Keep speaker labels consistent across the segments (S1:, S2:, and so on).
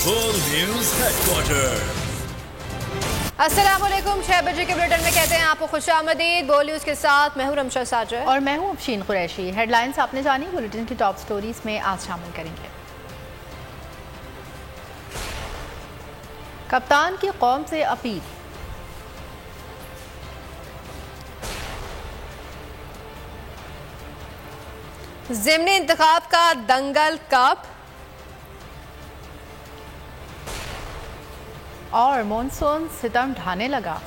S1: बोल news headquarter.
S2: अस्सलाम वालेकुम। 6 बजे के बुलेटिन में कहते हैं आपको खुशामदीद। बोल न्यूज के साथ मैं हूं रमशा साजर
S3: और मैं हूं अफशीन कुरैशी। हेडलाइंस आपने जानी, बुलेटिन की टॉप स्टोरीज में आज शामिल करेंगे। कप्तान की कौम से अपील,
S2: ज़िमनी इंतखाब का दंगल कब,
S3: और मॉनसून सितम ढाने लगा।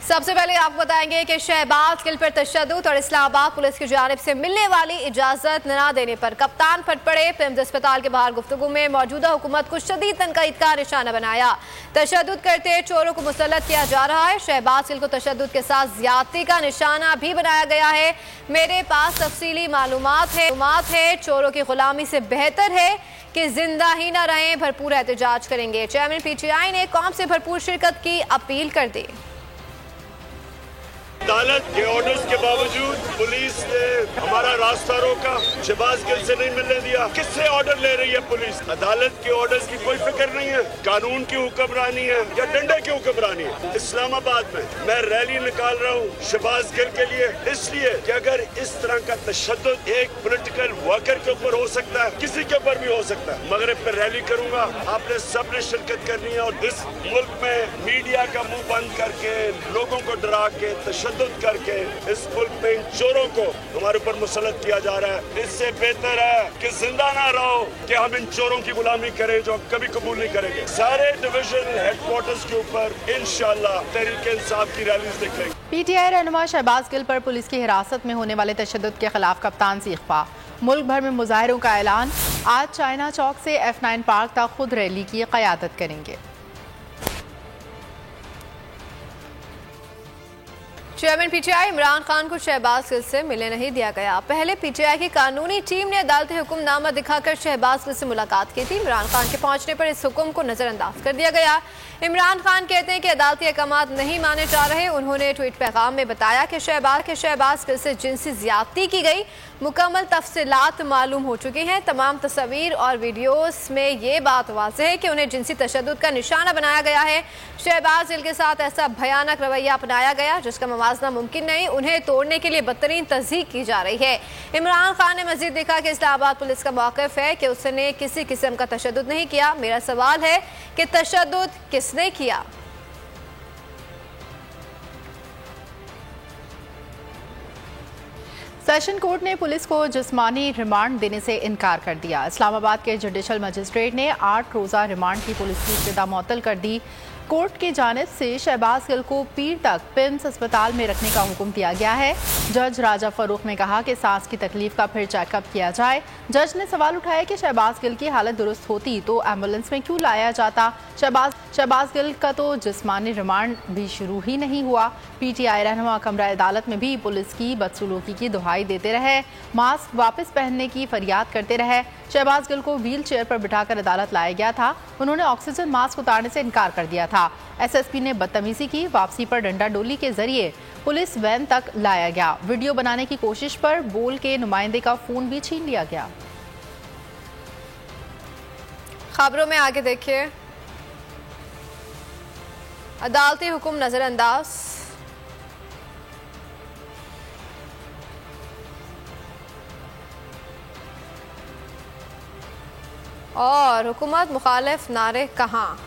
S2: सबसे पहले आपको बताएंगे कि शहबाज गिल पर तशद्दुद और इस्लामाबाद पुलिस की जानिब से मिलने वाली इजाजत न देने पर कप्तान फट पड़े। पिम्स अस्पताल के बाहर गुफ्तगू में मौजूदा हुकूमत को शदीद तनकीद का निशाना बनाया। तशद्दुद करते चोरों को मुसल्लत किया जा रहा है। शहबाज गिल को तशद्दुद के साथ ज्यादती का निशाना भी बनाया गया है। मेरे पास तफसीली मालूमात है। चोरों की गुलामी से बेहतर है कि जिंदा ही न रहें। भरपूर एहतजाज करेंगे। चेयरमैन PTI ने कौम से भरपूर शिरकत की अपील कर दी।
S4: अदालत के ऑर्डर्स के बावजूद पुलिस ने हमारा रास्ता रोका, शहबाज गिल से नहीं मिलने दिया। किससे ऑर्डर ले रही है पुलिस? अदालत के ऑर्डर्स की कोई फिक्र नहीं है। कानून की हुक्मरानी है या डंडे की हुक्मरानी है? इस्लामाबाद में मैं रैली निकाल रहा हूँ शहबाज गिल के लिए, इसलिए कि अगर इस तरह का तशद्दुद एक पॉलिटिकल वर्कर के ऊपर हो सकता है, किसी के ऊपर भी हो सकता है। मगरिब पर रैली करूंगा, आपने सबने शिरकत करनी है और इस मुल्क में मीडिया का मुंह बंद करके, लोगों को डरा के, तशद्दुद करके इस मुल्क में इन चोरों को हमारे ऊपर मुसल्लत किया जा रहा है। इससे बेहतर है कि जिंदा ना रहो कि हम इन चोरों की गुलामी करें जो हम कभी कबूल नहीं करेंगे। सारे डिवीजन हेडक्वार्टर्स के ऊपर इंशाअल्लाह तहरीक इंसाफ की रैलीज दिखेंगी।
S3: PTI रहनुमा शहबाज गिल पर पुलिस की हिरासत में होने वाले तशद्दुद के खिलाफ कप्तान से इख्फा। मुल्क भर में मुजाहिरों का ऐलान। आज चाइना चौक से F9 पार्क तक खुद रैली की क़यादत करेंगे।
S2: चेयरमैन PTI इमरान खान को शहबाज गिल से मिलने नहीं दिया गया। पहले PTI की कानूनी टीम ने अदालती हुक्मनामा दिखाकर शहबाज गिल से मुलाकात की थी। इमरान खान के पहुंचने पर इस हुक्म को नजरअंदाज कर दिया गया। इमरान खान कहते हैं कि अदालती अहकामात नहीं माने जा रहे। उन्होंने ट्वीट पैगाम में बताया कि शहबाज गिल से जिनसी ज्यादती की गई, मुकम्मल तफसीलात मालूम हो चुकी हैं। तमाम तस्वीर और वीडियोस में ये बात वाज़ेह है कि उन्हें जिनसी तशद्दुद का निशाना बनाया गया है। शहबाज गिल के साथ ऐसा भयानक रवैया अपनाया गया जिसका मवाजना मुमकिन नहीं। उन्हें तोड़ने के लिए बदतरीन तज़हीक की जा रही है। इमरान खान ने मजीद देखा कि इस्लामाबाद पुलिस का मौक़िफ़ है कि उसने किसी किस्म का तशद्दुद नहीं किया। मेरा सवाल है कि तशद्दुद किसने किया?
S3: सेशन कोर्ट ने पुलिस को जिस्मानी रिमांड देने से इनकार कर दिया। इस्लामाबाद के जुडिशल मजिस्ट्रेट ने 8 रोज़ा रिमांड की पुलिस की इब्तिदा मुअत्तल कर दी। कोर्ट की जानिब से शहबाज गिल को पीर तक पिम्स अस्पताल में रखने का हुक्म दिया गया है। जज राजा फरूख ने कहा कि सांस की तकलीफ का फिर चेकअप किया जाए। जज ने सवाल उठाया कि शहबाज गिल की हालत दुरुस्त होती तो एम्बुलेंस में क्यों लाया जाता। शहबाज गिल का तो जिस्मानी रिमांड भी शुरू ही नहीं हुआ। PTI रहनुमा कमरा अदालत में भी पुलिस की बदसलूकी की दुहाई देते रहे, मास्क वापस पहनने की फरियाद करते रहे। शहबाज गिल को व्हील चेयर पर बिठाकर अदालत लाया गया था। उन्होंने ऑक्सीजन मास्क उतारने से इनकार कर दिया था। SSP ने बदतमीजी की। वापसी पर डंडा डोली के जरिए पुलिस वैन तक लाया गया। वीडियो बनाने की कोशिश पर बोल के नुमाइंदे का फोन भी छीन लिया गया।
S2: खबरों में आगे देखिए, अदालती हुक्म नजरअंदाज। और हुकूमत मुखालिफ नारे कहाँ?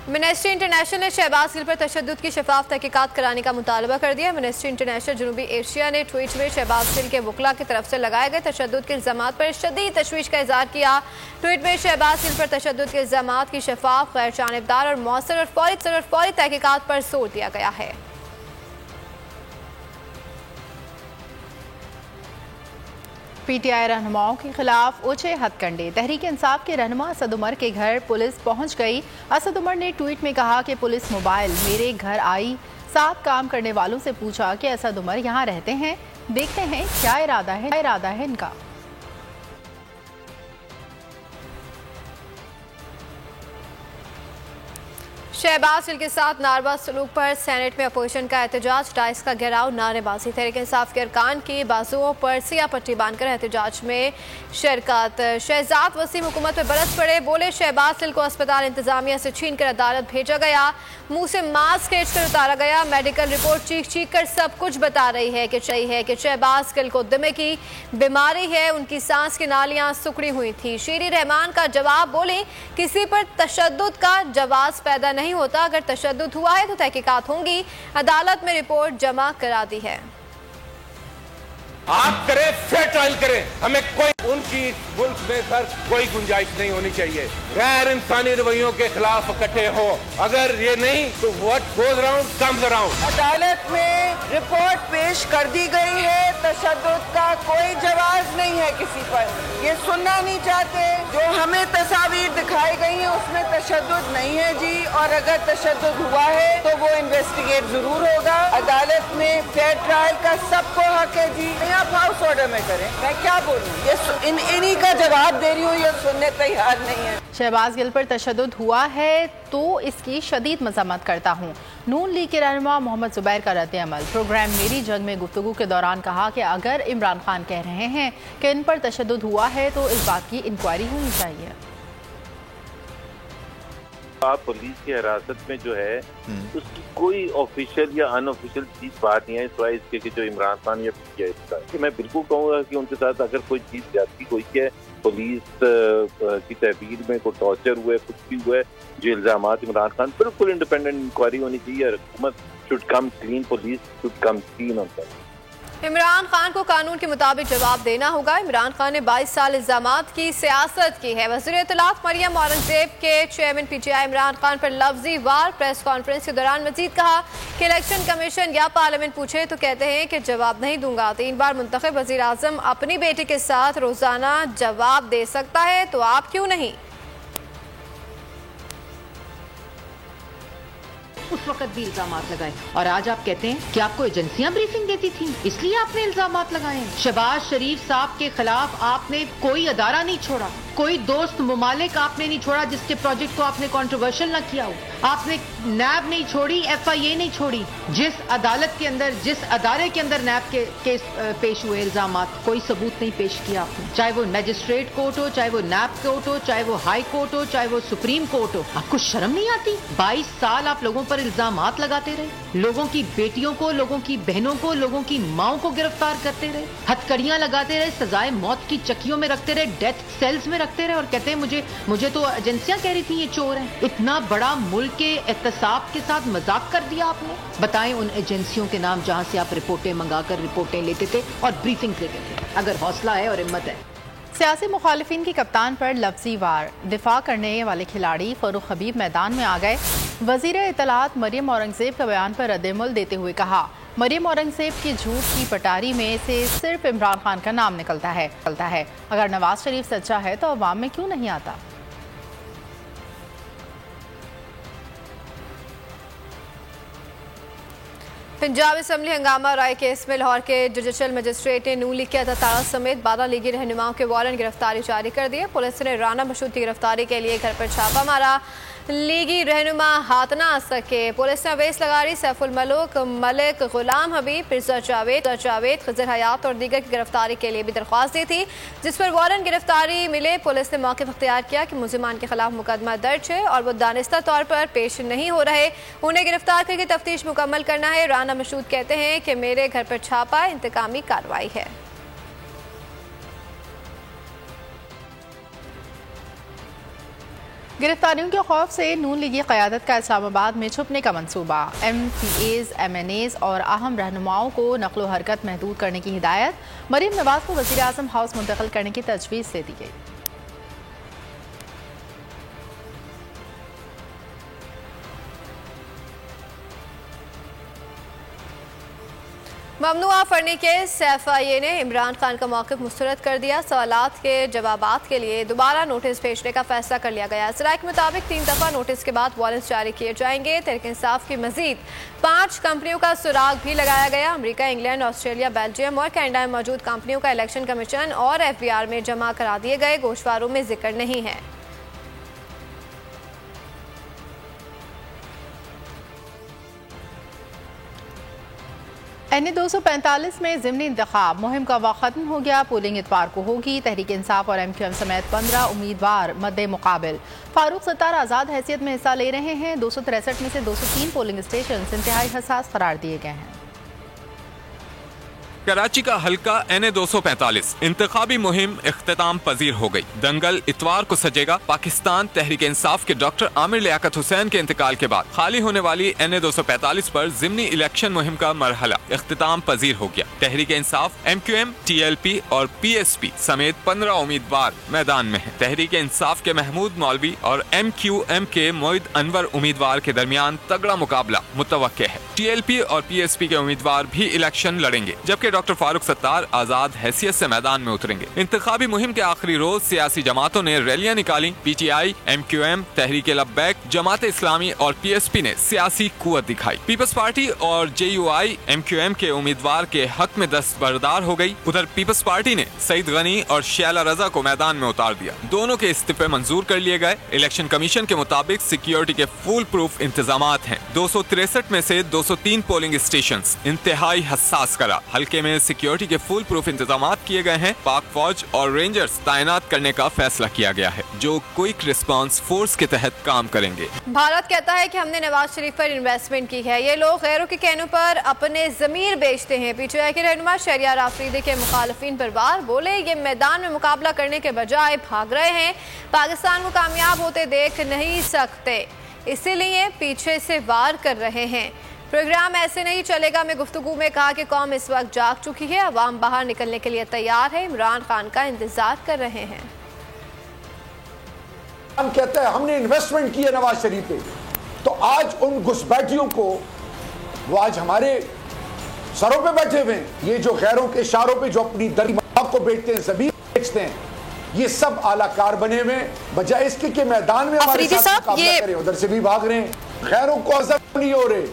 S2: मिनिस्ट्री इंटरनेशनल ने शहबाज गिल पर तशद्दुद की शफाफ तहकीकात कराने का मुतालबा कर दिया। मिनिस्ट्री इंटरनेशनल जनूबी एशिया ने ट्वीट में शहबाज गिल के वकला की तरफ से लगाए गए तशद्दुद के इल्जामात पर शदीद तशवीश का इजहार किया। ट्वीट में शहबाज गिल पर तशद्दुद के इल्जामात की शफाफ, गैर जानिबदार और मौसर और फौरी तहकीकात पर जोर दिया गया है।
S3: PTI रहनुमाओं के खिलाफ ऊंचे हथकंडे। तहरीक इंसाफ के रहनुमा असद उमर के घर पुलिस पहुंच गई। असद उमर ने ट्वीट में कहा कि पुलिस मोबाइल मेरे घर आई। 7 काम करने वालों से पूछा कि असद उमर यहाँ रहते हैं, देखते हैं क्या इरादा है इनका।
S2: शहबाज गिल के साथ नारवा सलूक पर सेनेट में अपोजिशन का एहतजाज, डाइस का घेराव, नारेबाजी। तहरीक इंसाफ के अरकान की बाजुओं पर सिया पट्टी बांधकर एहतजाज में शिरकत। शहजाद वसीम हुकूमत में बरस पड़े, बोले शहबाज गिल को अस्पताल इंतजामिया से छीनकर अदालत भेजा गया, मुंह से मास्क खींच कर उतारा गया। मेडिकल रिपोर्ट चीख चीख कर सब कुछ बता रही है कि शहबाज गिल को दमे की बीमारी है, उनकी सांस की नालियां सुकड़ी हुई थी। शीरी रहमान का जवाब, बोली किसी पर तशद्दुद का जवाब पैदा नहीं होता, अगर तशद्दुद हुआ है तो तहकीकात होंगी, अदालत में रिपोर्ट जमा करा दी है।
S5: आप करें, फेयर ट्रायल करें, हमें कोई उनकी मुल्क में सर कोई गुंजाइश नहीं होनी चाहिए। गैर इंसानी रवैयों के खिलाफ इकट्ठे हो, अगर ये नहीं तो what goes around comes around.
S6: अदालत में रिपोर्ट पेश कर दी गई है, तशद्दुद का कोई जवाब नहीं है किसी पर, ये सुनना नहीं चाहते। जो हमें तस्वीर दिखाई गई है उसमें तशद्दुद नहीं है जी, और अगर तशद्दुद हुआ है तो वो इन्वेस्टिगेट जरूर होगा। अदालत में फेयर ट्रायल का सबको हक है जी, आप हाउस ऑर्डर में करें, मैं क्या बोलूं, ये इन्हीं का जवाब दे रही हूँ, ये सुनने तैयार नहीं है।
S3: शहबाज गिल पर तशद्दुद हुआ है तो इसकी शदीद मजम्मत करता हूँ। नून लीग के रहनुमा मोहम्मद जुबैर का रद्द अमल। प्रोग्राम मेरी जंग में गुफ्तगू के दौरान कहा कि अगर इमरान खान कह रहे हैं कि इन पर तशद्दुद हुआ है तो इस बात की इंक्वायरी होनी चाहिए।
S7: आप पुलिस की हिरासत में जो है उसकी कोई ऑफिशियल या अनऑफिशियल चीज बात नहीं है, सिवाय इसके कि जो इमरान खान या कि मैं बिल्कुल कहूँगा कि उनके साथ अगर कोई चीज ज्यादती हुई है, पुलिस की तहवील में कोई टॉर्चर हुआ है, कुछ भी हुआ है, जो इल्जामात इमरान खान, बिल्कुल इंडिपेंडेंट इंक्वायरी होनी चाहिए। हुकूमत should come clean, police should come clean on that.
S2: Imran Khan को कानून के मुताबिक जवाब देना होगा। इमरान खान ने 22 साल इल्जामात की सियासत की है। वज़ीर इत्तलात मरियम औरंगजेब के चेयरमैन PTI इमरान खान पर लफ्जी वार। प्रेस कॉन्फ्रेंस के दौरान मजीद कहा कि इलेक्शन कमीशन या पार्लियामेंट पूछे तो कहते हैं कि जवाब नहीं दूंगा। 3 बार मुंतखब वज़ीर आज़म अपनी बेटी के साथ रोजाना जवाब दे सकता है तो आप क्यों नहीं।
S8: उस वक्त भी इल्जामात लगाए और आज आप कहते हैं कि आपको एजेंसियां ब्रीफिंग देती थी इसलिए आपने इल्जामात लगाए। शहबाज शरीफ साहब के खिलाफ आपने कोई अदारा नहीं छोड़ा, कोई दोस्त मुमालिक आपने नहीं छोड़ा जिसके प्रोजेक्ट को आपने कंट्रोवर्शियल ना किया हो। आपने नैब नहीं छोड़ी, FIA नहीं छोड़ी। जिस अदालत के अंदर, जिस अदारे के अंदर नैब के केस पेश हुए इल्जामात, कोई सबूत नहीं पेश किया आपने। चाहे वो मैजिस्ट्रेट कोर्ट हो, चाहे वो नैब कोर्ट हो, चाहे वो हाई कोर्ट हो, चाहे वो सुप्रीम कोर्ट हो, आपको शर्म नहीं आती? 22 साल आप लोगों पर इल्जामात लगाते रहे, लोगों की बेटियों को, लोगों की बहनों को, लोगों की माओ को गिरफ्तार करते रहे, हथकड़ियां लगाते रहे, सजाए मौत की चक्कियों में रखते रहे, डेथ सेल्स में रखते रहे और कहते हैं मुझे तो एजेंसियां कह रही थी ये चोर हैं। इतना बड़ा मुल्क के एहतसाब के साथ मजाक कर दिया आपने। बताएं उन एजेंसियों के नाम जहां से आप रिपोर्टें मंगाकर रिपोर्टें लेते थे और ब्रीफिंग लेते थे, अगर हौसला है और हिम्मत है।
S3: सियासी मुखालिफिन की कप्तान पर लफ्जी वार। दिफा करने वाले खिलाड़ी फरूख हबीब मैदान में आ गए। वजीर इत्तलात मरियम औरंगजेब का बयान पर रद्द-ए-अमल देते हुए कहा, मरियम औरंगजेब की झूठ की पटारी में से सिर्फ इमरान खान का नाम निकलता है। अगर नवाज शरीफ सच्चा है तो अवाम में क्यों नहीं आता।
S2: पंजाब असम्बली हंगामा राय केस में लाहौर के जुडिशल मजिस्ट्रेट ने नून लीग के अदातारा समेत 12 लीगी रहनुमाओं के वारंट गिरफ्तारी जारी कर दिए। पुलिस ने राना मशहूद की गिरफ्तारी के लिए घर पर छापा मारा। लीगी रहनुमा हाथ ना आ सके। पुलिस ने अवैस लगारी, सैफुल मलूक, मलिक, गुलाम हबीब, पिरजा जावेद, खिजर हयात और दीगर की गिरफ्तारी के लिए भी दरख्वास्त दी थी, जिस पर वारंट गिरफ्तारी मिले। पुलिस ने मौके पर इख्तियार किया कि मुलजिमान के खिलाफ मुकदमा दर्ज है और वो दानिस्ता तौर पर पेश नहीं हो रहे, उन्हें गिरफ्तार करके तफ्तीश मुकम्मल करना है। राना मशहूद कहते हैं कि मेरे घर पर छापा इंतकामी कार्रवाई है।
S3: गिरफ्तारियों के खौफ से नून लीगी क़यादत का इस्लामाबाद में छुपने का मंसूबा। MPAs, MNAs और अहम रहनुमाओं को नकलो हरकत महदूद करने की हिदायत। मरीम नवाज को वज़ीर आज़म हाउस मुंतकिल करने की तजवीज़ दे दी गई।
S2: ममनुआ फड़ने केस FIA ने इमरान खान का मौक़िफ़ मुस्तरद कर दिया। सवालात के जवाबात के लिए दोबारा नोटिस भेजने का फैसला कर लिया गया। ज़राए के मुताबिक 3 दफ़ा नोटिस के बाद वारंट्स जारी किए जाएंगे। तहरीक इंसाफ की मजीद 5 कंपनियों का सुराग भी लगाया गया। अमेरिका, इंग्लैंड, ऑस्ट्रेलिया, बेल्जियम और कनाडा में मौजूद कंपनियों का इलेक्शन कमीशन और FBR में जमा करा दिए गए। गोशवारों में जिक्र नहीं है।
S3: NA 245 में ज़िमनी इंतखाब मुहिम का वक्त खत्म हो गया। पोलिंग इतवार को होगी। तहरीक इंसाफ और MQM समेत 15 उम्मीदवार मद्दे मुकाबिल। फारूक सत्तार आज़ाद हैसियत में हिस्सा ले रहे हैं। 263 में से 203 पोलिंग स्टेशन इंतहाई हसास करार दिए गए हैं।
S9: कराची का हल्का NA 245 इंतखाबी मुहिम इख्तिताम पजीर हो गई। दंगल इतवार को सजेगा। पाकिस्तान तहरीक इंसाफ के डॉक्टर आमिर लियाकत हुसैन के इंतकाल के बाद खाली होने वाली NA 245 पर जिमनी इलेक्शन मुहिम का मरहला इख्तिताम पजीर हो गया। तहरीक इंसाफ, MQM, TLP और PSP समेत 15 उम्मीदवार मैदान में हैं। तहरीक इंसाफ के महमूद मौलवी और MQM के मोइद अनवर उम्मीदवार के दरमियान तगड़ा मुकाबला मुतवक्के है। TLP और PSP के उम्मीदवार भी इलेक्शन लड़ेंगे, जबकि डॉक्टर फारूक सत्तार आजाद हैसियत से मैदान में उतरेंगे। इंतखाबी मुहिम के आखिरी रोज सियासी जमातों ने रैलियां निकाली। PTI, MQM, तहरीक लब्बैक, जमात इस्लामी और PSP ने सियासी कुव्वत दिखाई। पीपल्स पार्टी और JUI MQM के उम्मीदवार के हक में दस्तबरदार हो गई। उधर पीपल्स पार्टी ने सईद गनी और शैला रजा को मैदान में उतार दिया। दोनों के इस्तीफे मंजूर कर लिए गए। इलेक्शन कमीशन के मुताबिक सिक्योरिटी के फुल प्रूफ इंतजाम हैं। 263 में से 203 पोलिंग स्टेशन इंतहाई हसास करार। हल्के में सिक्योरिटी के फुल प्रूफ इंतजाम किए गए हैं। पाक फौज और रेंजर्स तैनात करने का फैसला किया गया है, जो क्विक रिस्पांस फोर्स के तहत काम करेंगे।
S2: भारत कहता है कि हमने नवाज शरीफ पर इन्वेस्टमेंट की है। ये लोग गैरों के कहने पर अपने जमीर बेचते हैं। PTI के रहनुमा शहरियार आफरीदी के मुखालिफिन पर वार। बोले ये मैदान में मुकाबला करने के बजाय भाग रहे हैं। पाकिस्तान को कामयाब होते देख नहीं सकते, इसीलिए पीछे से वार कर रहे हैं। प्रोग्राम ऐसे नहीं चलेगा में गुफ्तगू में कहा कि कौम इस वक्त जाग चुकी है। अवाम बाहर निकलने के लिए तैयार है। इमरान खान का इंतजार कर रहे हैं।
S10: हम कहते हैं हमने इन्वेस्टमेंट की है नवाज शरीफ पे, तो आज उन घुसपैठियों को वो आज हमारे सरों पे बैठे हुए हैं। ये जो गैरों के इशारों पे जो अपनी दरी को बेचते हैं, जमीन बेचते हैं, ये सब आलाकार बने हुए, बजाय इसके के मैदान में हमारे साथ मुकाबला करें। उधर से भी भाग रहे हैं। गैरों को असर नहीं हो रहे।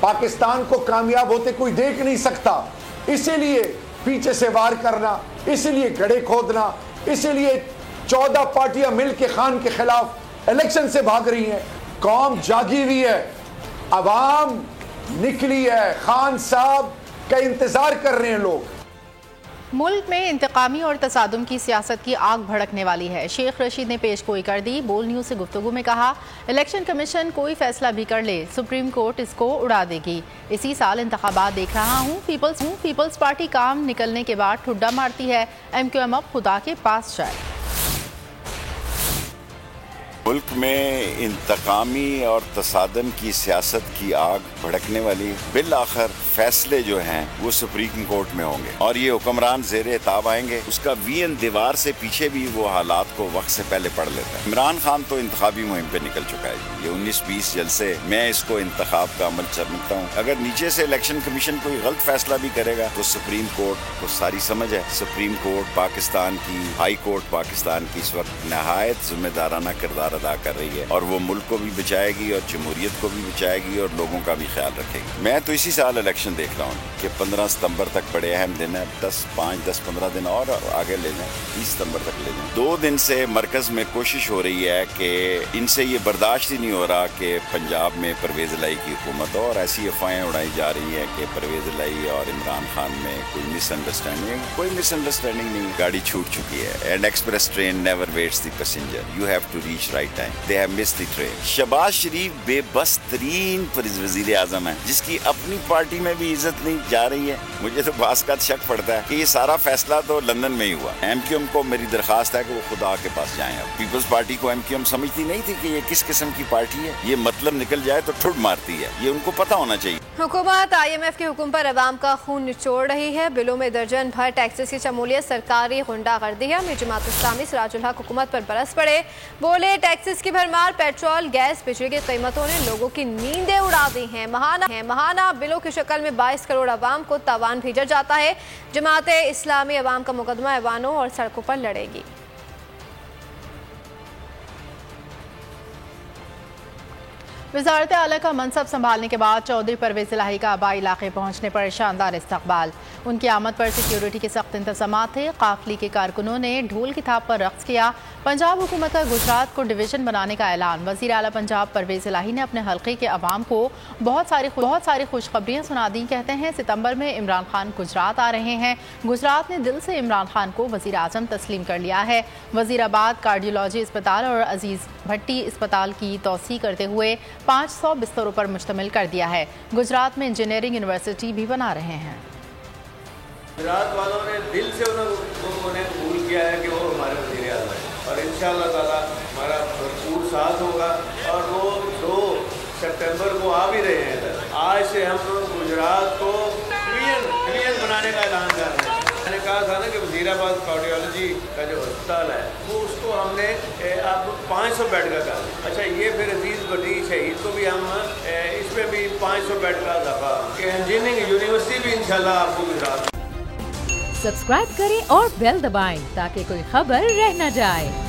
S10: पाकिस्तान को कामयाब होते कोई देख नहीं सकता, इसीलिए पीछे से वार करना, इसीलिए गड्ढे खोदना, इसीलिए 14 पार्टियां मिल के खान के खिलाफ इलेक्शन से भाग रही हैं। कौम जागी हुई है, अवाम निकली है, खान साहब का इंतजार कर रहे हैं लोग।
S3: मुल्क में इंतकामी और तसादुम की सियासत की आग भड़कने वाली है। शेख रशीद ने पेशगोई कर दी। बोल न्यूज़ से गुफ्तगू में कहा, इलेक्शन कमीशन कोई फैसला भी कर ले, सुप्रीम कोर्ट इसको उड़ा देगी। इसी साल इंतखाबात देख रहा हूँ। पीपल्स पार्टी काम निकलने के बाद ठुड्डा मारती है। MQM अब खुदा के पास जाए।
S11: मुल्क में इंतकामी और तसादम की सियासत की आग भड़कने वाली। बिल आखिर फैसले जो हैं वो सुप्रीम कोर्ट में होंगे और ये हुक्मरान ज़ेरे ताब आएंगे। उसका वीएन दीवार से पीछे भी वो हालात को वक्त से पहले पढ़ लेता है। इमरान खान तो इंतखाबी मुहिम पे निकल चुका है। ये 19-20 जलसे मैं इसको इंतखाब का अमल समझता हूँ। अगर नीचे से इलेक्शन कमीशन कोई गलत फैसला भी करेगा तो सुप्रीम कोर्ट को सारी समझ है। सुप्रीम कोर्ट पाकिस्तान की, हाई कोर्ट पाकिस्तान की इस वक्त नहायत जिम्मेदाराना किरदार अदा कर रही है और वो मुल्क को भी बचाएगी और जमहूरियत को भी बचाएगी और लोगों का भी ख्याल रखेगी। मैं तो इसी साल इलेक्शन देख रहा हूँ कि 15 सितंबर तक बड़े अहम दिन है। 10-15 दिन और आगे ले जाएं, 30 सितंबर तक ले जाएं। 2 दिन से मरकज में कोशिश हो रही है कि इनसे ये बर्दाश्त ही नहीं हो रहा कि पंजाब में परवेज लाई की हुकूमत हो और ऐसी अफवाहें उड़ाई जा रही है कि परवेज लाई और इमरान खान में कोई मिसअंडरस्टैंडिंग। कोई मिसअंडरस्टैंडिंग नहीं, गाड़ी छूट चुकी है। And express train never waits the passenger, you have to reach right time. They have missed the train. Shahbaz Sharif बेबस तरीन वज़ीर आज़म है जिसकी अपनी पार्टी में भी इज्जत नहीं जा रही है। मुझे तो बास का शक पड़ता है कि ये सारा फैसला तो लंदन में ही हुआ। MQM को मेरी दरखास्त है कि वो खुदा के पास जाएं। अब पीपल्स पार्टी को MQM समझती नहीं थी कि ये किस किस्म की पार्टी है। ये मतलब निकल जाए तो ठुड मारती है, ये उनको पता होना चाहिए।
S2: हुकूमत IMF के हुक्म पर अवाम का खून निचोड़ रही है। बिलों में दर्जन भर टैक्सेस की शमूलियत सरकारी गुंडागर्दी है। अमीर जमात इस्लामी सिराजुल हक हुकूमत पर बरस पड़े। बोले टैक्सेस की भरमार, पेट्रोल, गैस, बिजली की कीमतों ने लोगों की नींदें उड़ा दी हैं। महाना बिलों की शक्ल में 22 करोड़ अवाम को तावान भेजा जाता है। जमात इस्लामी अवाम का मुकदमा ऐवानों और सड़कों पर लड़ेगी।
S3: वज़ारत आला का मनसब संभालने के बाद चौधरी परवेज़ इलाही का आबाई इलाके पहुँचने पर शानदार इस्तकबाल। उनकी आमद पर सिक्योरिटी के सख्त इंतज़ामात थे। काफिले के कारकुनों ने ढोल की थाप पर रक्स किया। पंजाब हुकूमत का गुजरात को डिवीज़न बनाने का ऐलान। वज़ीर आला पंजाब परवेज़ इलाही ने अपने हल्के के अवाम को बहुत सारी खुशखबरियाँ सुना दी। कहते हैं सितंबर में इमरान खान गुजरात आ रहे हैं। गुजरात ने दिल से इमरान खान को वज़ीर आज़म तस्लीम कर लिया है। वज़ीराबाद कार्डियोलॉजी अस्पताल और अजीज़ भट्टी अस्पताल की तोसी करते हुए 500 बिस्तरों पर मुश्तमिल कर दिया है। गुजरात में इंजीनियरिंग यूनिवर्सिटी भी बना रहे हैं।
S12: गुजरात वालों ने दिल से उन्हें कबूल किया है कि वो हमारे वज़ीर आज़म हैं और इंशाअल्लाह ताला हमारा भरपूर साथ होगा और वो 2 सितंबर को आ भी रहे हैं इधर। आज से हम लोग गुजरात को डिवीजन बनाने का ऐलान कर रहे हैं। मैंने कहा था ना कि वज़ीराबाद कार्डियोलॉजी का जो अस्पताल है वो उसको हमने अब 500 बेड का कर दिया। अच्छा, ये फिर अजीज़ भट्टी शहीद को भी हम इसमें भी 500 बेड का इजाफा कि इंजीनियरिंग यूनिवर्सिटी भी इंशाल्लाह आपको गुजरात।
S13: सब्सक्राइब करें और बेल दबाएं ताकि कोई खबर रह न जाए।